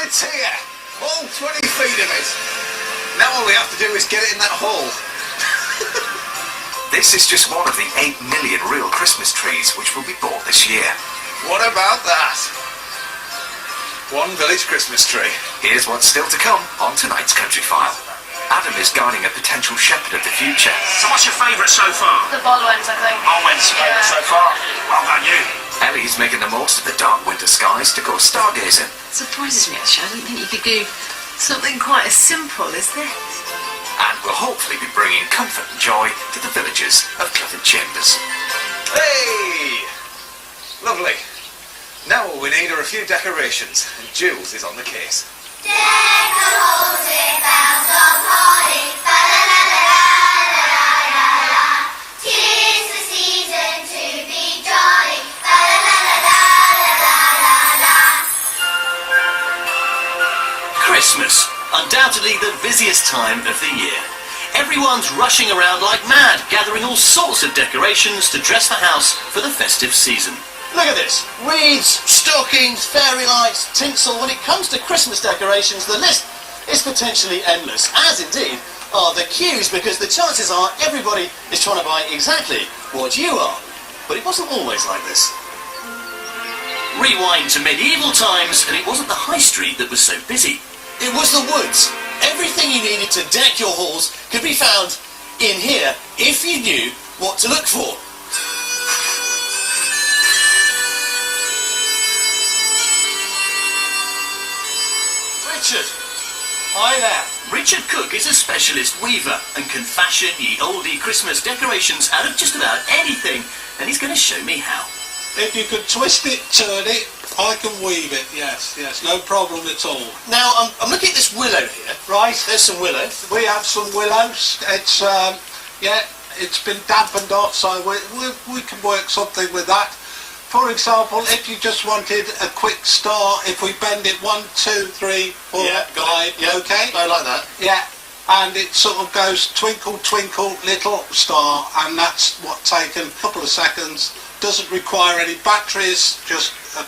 It's here! All 20 feet of it! Now all we have to do is get it in that hole. This is just one of the 8 million real Christmas trees which will be bought this year. What about that? One village Christmas tree. Here's what's still to come on tonight's Countryfile. Adam is guarding a potential shepherd of the future. So what's your favourite so far? The ball ones, I think. Owen's favourite so far? Well done, you. Ellie's making the most of the dark winter skies to go stargazing. It surprises me, actually. I didn't think you could do something quite as simple as this. And will hopefully be bringing comfort and joy to the villagers of Clifford Chambers. Hey! Lovely. Now all we need are a few decorations, and Jules is on the case. Deck the halls with boughs of holly, fa-la-la-la-la-la-la-la-la. 'Tis the season to be jolly, fa-la-la-la-la-la-la-la. Christmas, undoubtedly the busiest time of the year. Everyone's rushing around like mad, gathering all sorts of decorations to dress the house for the festive season. Look at this. Wreaths, stockings, fairy lights, tinsel. When it comes to Christmas decorations, the list is potentially endless, as indeed are the queues, because the chances are everybody is trying to buy exactly what you are. But it wasn't always like this. Rewind to medieval times, and it wasn't the high street that was so busy. It was the woods. Everything you needed to deck your halls could be found in here if you knew what to look for. Richard. Hi there. Richard Cook is a specialist weaver and can fashion ye oldie Christmas decorations out of just about anything, and he's going to show me how. If you could twist it, turn it, I can weave it, yes, no problem at all. Now, I'm looking at this willow here. Right. There's some willow. We have some willows. It's, it's been dampened off, so we can work something with that. For example, if you just wanted a quick star, if we bend it 1, 2, 3, 4, 5, yeah. okay? I like that. Yeah, and it sort of goes twinkle, twinkle, little star, and that's what taken a couple of seconds. Doesn't require any batteries, just a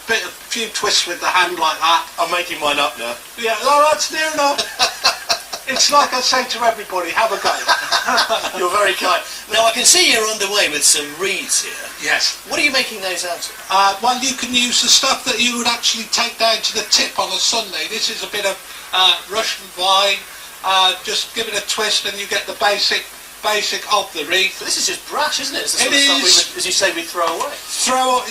few twists with the hand like that. I'm making mine up now. Yeah, no, that's near enough. It's like I say to everybody, have a go. You're very kind. Now, I can see you're underway with some reeds here. Yes. What are you making those out of? Well, you can use the stuff that you would actually take down to the tip on a Sunday. This is a bit of Russian vine. Just give it a twist and you get the basic of the wreath. But this is just brush, isn't it? It's the It sort of stuff is. as you say, we throw away. Throw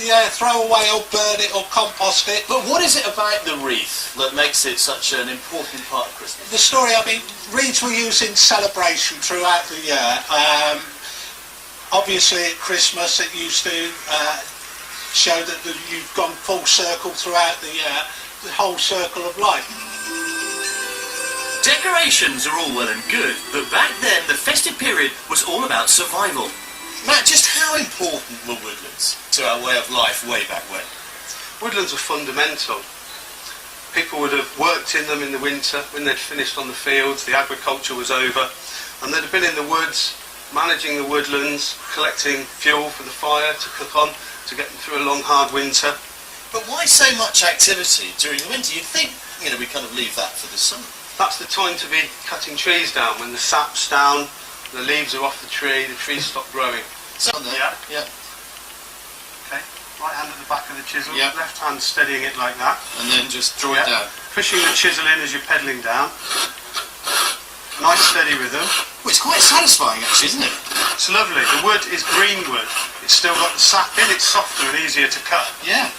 away or burn it or compost it. But what is it about the wreath that makes it such an important part of Christmas? The story, I mean, wreaths were used in celebration throughout the year. Obviously at Christmas it used to show that you've gone full circle throughout the year, the whole circle of life. Decorations are all well and good, but back then the festive period was all about survival. Matt, just how important were woodlands to our way of life way back when? Woodlands were fundamental. People would have worked in them in the winter when they'd finished on the fields, the agriculture was over, and they'd have been in the woods, managing the woodlands, collecting fuel for the fire to cook on, to get them through a long, hard winter. But why so much activity during the winter? You'd think, we kind of leave that for the summer. That's the time to be cutting trees down, when the sap's down, the leaves are off the trees stop growing. So there, yeah. Okay, right hand at the back of the chisel, Yeah. left hand steadying it like that. And then just draw it down. Pushing the chisel in as you're pedalling down. Nice steady rhythm. Well, it's quite satisfying actually, isn't it? It's lovely. The wood is green wood. It's still got the sap in, it's softer and easier to cut. Yeah.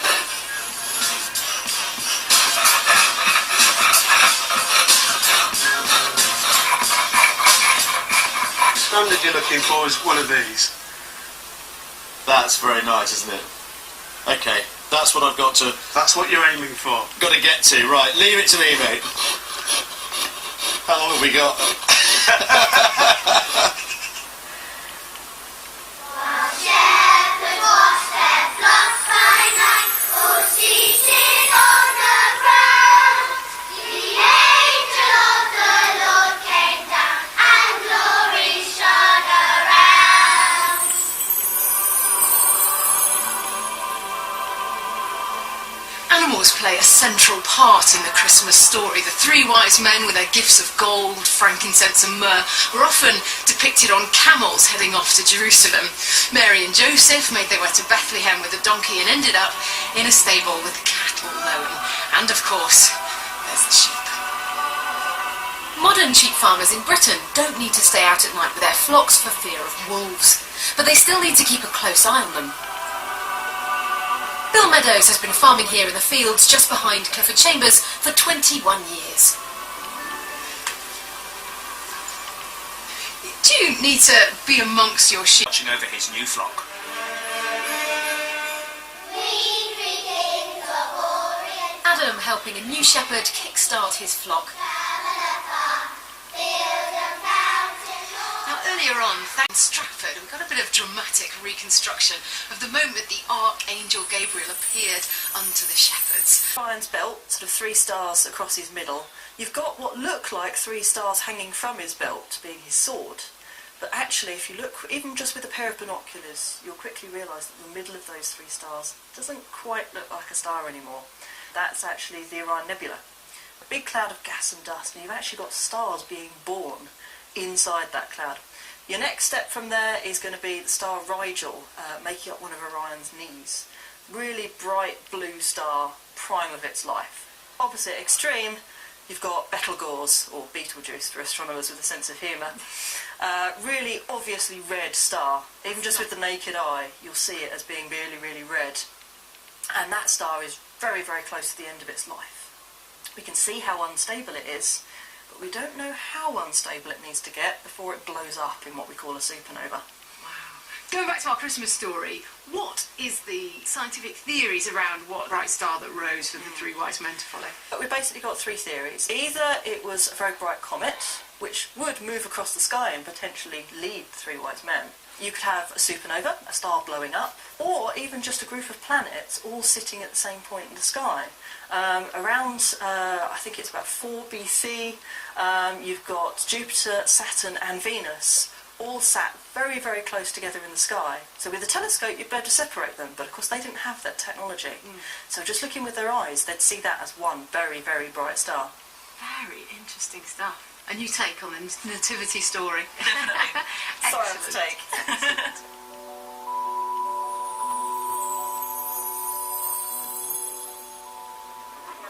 The standard you're looking for is one of these. That's very nice, isn't it? Okay, that's what I've got to... That's what you're aiming for. Got to get to. Right, leave it to me, mate. How long have we got? Animals play a central part in the Christmas story. The three wise men with their gifts of gold, frankincense and myrrh were often depicted on camels heading off to Jerusalem. Mary and Joseph made their way to Bethlehem with a donkey and ended up in a stable with cattle lowing. And of course, there's the sheep. Modern sheep farmers in Britain don't need to stay out at night with their flocks for fear of wolves, but they still need to keep a close eye on them. Bill Meadows has been farming here in the fields just behind Clifford Chambers for 21 years. Do you need to be amongst your sheep? Watching over his new flock. Adam helping a new shepherd kickstart his flock. Now earlier on, thanks to Stratford, we got a bit of dramatic reconstruction of the moment the Archangel Gabriel appeared unto the shepherds. Ryan's belt, sort of 3 stars across his middle. You've got what look like 3 stars hanging from his belt, being his sword. But actually, if you look, even just with a pair of binoculars, you'll quickly realise that the middle of those 3 stars doesn't quite look like a star anymore. That's actually the Orion Nebula. A big cloud of gas and dust, and you've actually got stars being born inside that cloud. Your next step from there is going to be the star Rigel, making up one of Orion's knees. Really bright blue star, prime of its life. Opposite extreme, you've got Betelgeuse, or Betelgeuse for astronomers with a sense of humour. Really obviously red star. Even just with the naked eye, you'll see it as being really, really red. And that star is very, very close to the end of its life. We can see how unstable it is, but we don't know how unstable it needs to get before it blows up in what we call a supernova. Wow. Going back to our Christmas story, what is the scientific theories around what bright star that rose for the three wise men to follow? But we've basically got 3 theories. Either it was a very bright comet, which would move across the sky and potentially lead the 3 wise men. You could have a supernova, a star blowing up, or even just a group of planets all sitting at the same point in the sky. Around, I think it's about 4 BC, you've got Jupiter, Saturn and Venus all sat very, very close together in the sky. So with a telescope you'd be able to separate them, but of course they didn't have that technology. So just looking with their eyes, they'd see that as one very, very bright star. Very interesting stuff. A new take on the nativity story. Definitely. Science take.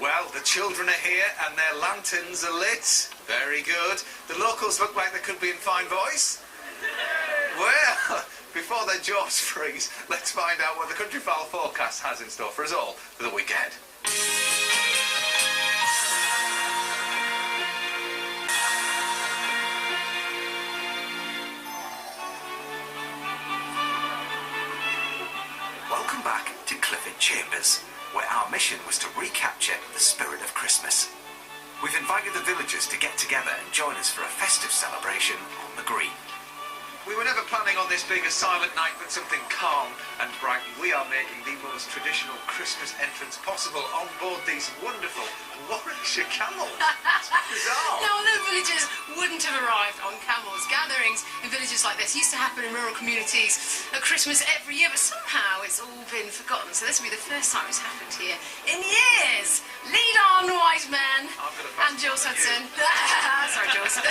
Well, the children are here and their lanterns are lit. Very good. The locals look like they could be in fine voice. Well, before their jaws freeze, let's find out what the Countryfile forecast has in store for us all for the week ahead. Welcome back to Clifford Chambers, where our mission was to recapture the spirit of Christmas. We've invited the villagers to get together and join us for a festive celebration on the green. We were never planning on this being a silent night, but something calm and bright. We are making the most traditional Christmas entrance possible on board these wonderful Warwickshire camels. It's bizarre. Now, although villagers wouldn't have arrived on camels, gatherings in villages like this used to happen in rural communities at Christmas every year, but somehow it's all been forgotten. So this will be the first time it's happened here in years. Lead on, wise men. And Jules Hudson. Sorry, Jules.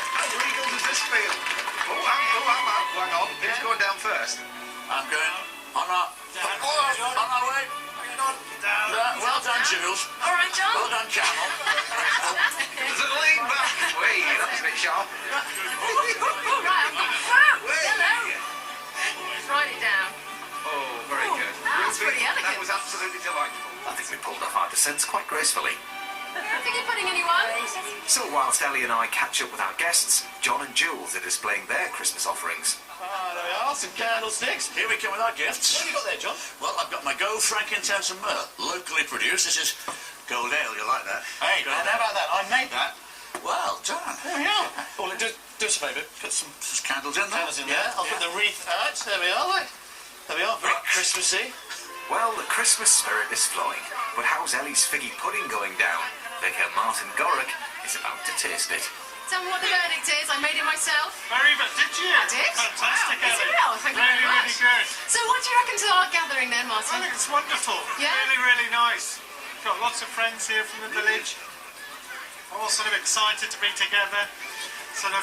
How regal does this feel? Hang on. Who's going down first? I'm going on our way. Well done, Jules. All right, John. Well done, Camel. There's a lean back. Wait, that was a bit sharp. Right. Hello. Write it down. Oh, very good. That's pretty elegant. That was absolutely delightful. I think we pulled off our descents quite gracefully. I think you're putting anyone. So whilst Ellie and I catch up with our guests, John and Jules are displaying their Christmas offerings. There we are, some candlesticks. Here we come with our gifts. What have you got there, John? Well, I've got my gold, frankincense and myrrh, locally produced. This is gold ale, you like that? Hey, how about that? I made that. Well done. There we are. Well, do us a favour, put some candles in there. Yeah, I'll put the wreath out. There we are, look. There we are, very Christmassy. Well, the Christmas spirit is flowing, but how's Ellie's figgy pudding going down? Vicar Martin Gorick is about to taste it. Tell me what the verdict is. I made it myself. Very good. Did you? I did. Fantastic, Wow, is it Ellie. real? Thank you very much. Really good. So what do you reckon to our gathering then, Martin? I think it's wonderful. Yeah? Really nice. Got lots of friends here from the village. All sort of excited to be together. Sort of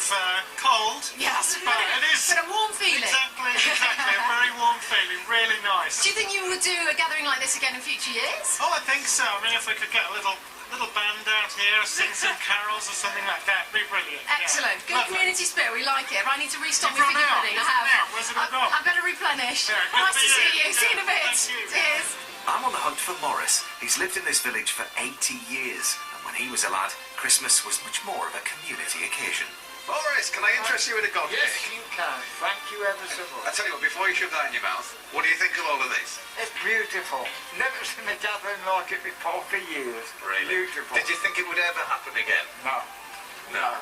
cold. Yes, but it is. But a warm feeling. Exactly. A very warm feeling. Really nice. Do you think you would do a gathering like this again in future years? Oh, I think so. I mean, if we could get a little band out here, sing some carols or something like that, it'd be brilliant. Excellent. Yeah. Good Lovely. community spirit. We like it. I need to restock You've my figure run out. pudding. I have. Now, where's it all gone? I better replenish. Yeah, good nice for to see you. Yeah. See you in a bit. Thank you. Cheers. I'm on the hunt for Morris. He's lived in this village for 80 years, and when he was a lad, Christmas was much more of a community occasion. Morris, can I interest you in a god Yes, cake? you can. Thank you ever so I much. tell you what, before you shove that in your mouth, what do you think of all of this? It's beautiful. Never seen a gathering like it before for years. Really? Beautiful. Did you think it would ever happen again? No. No.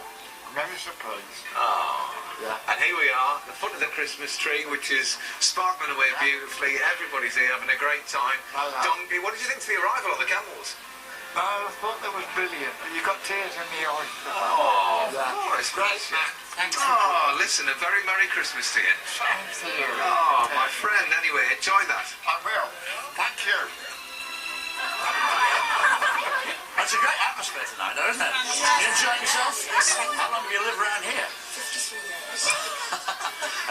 Never surprised. Oh. Yeah. And here we are, the foot of the Christmas tree, which is sparkling away beautifully. Everybody's here having a great time. Donkey, what did you think to the arrival of the camels? I thought that was brilliant. You got tears in the eyes. Oh, yeah. Morris, Great. bless you. Thanks. Oh, listen, a very Merry Christmas to you. Thanks to you. Oh, my friend, anyway, enjoy that. I will. Thank you. It's a great atmosphere tonight, though, isn't it? You enjoying yourself? How long have you lived around here? 53 years.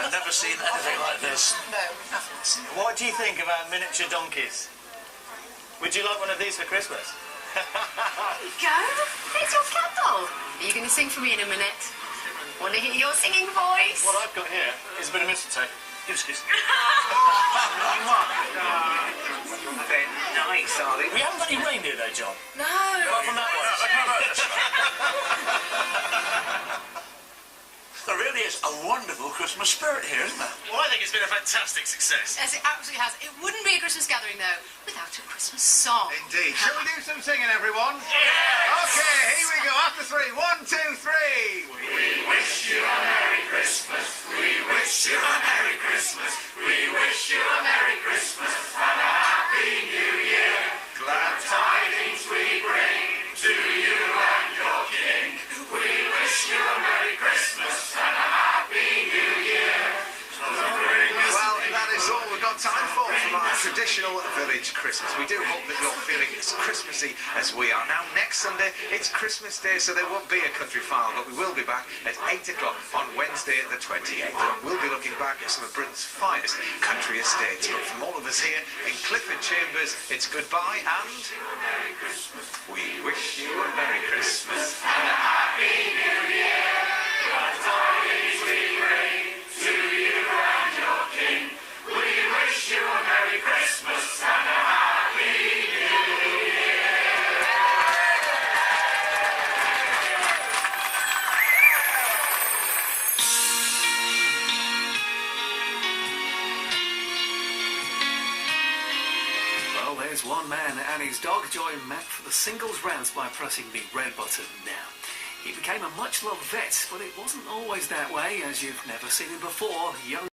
I've never seen anything like this. No, we haven't. What do you think about miniature donkeys? Would you like one of these for Christmas? There you go. There's your candle. Are you going to sing for me in a minute? Want to hear your singing voice? What I've got here is a bit of mistletoe. Give us a kiss. They're nice, are they? We haven't got any reindeer though, John. No. Apart from that one. There really is a wonderful Christmas spirit here, isn't there? Well, I think it's been a fantastic success. Yes, it absolutely has. It wouldn't be a Christmas gathering, though, without a Christmas song. Indeed. Shall we do some singing, everyone? Yes! Okay, here we go. After three. 1, 2, 3. We wish you a Merry Christmas. We wish you a Merry Christmas. We wish you a Merry Christmas and a Happy New Year. Glad tidings we bring to you and your King. We wish you a Merry Christmas and a Happy New Year. Well, that is all we've got time for from our traditional village Christmas. We do hope that you're feeling as Christmassy as we are. Now, next Sunday, it's Christmas Day, so there won't be a Countryfile, but we will be back at 8 o'clock on Wednesday the 28th. And we'll be looking back at some of Britain's finest country estates. But from all of us here in Clifford Chambers, it's goodbye and we wish you a Merry Christmas and a Happy New Year. Glad tidings we bring to you and your King. We wish you a Merry Christmas and a Happy New Year. Well, there's one man and his dog joined Matt for the singles rounds by pressing the red button now. He became a much-loved vet, but it wasn't always that way, as you've never seen him before. Young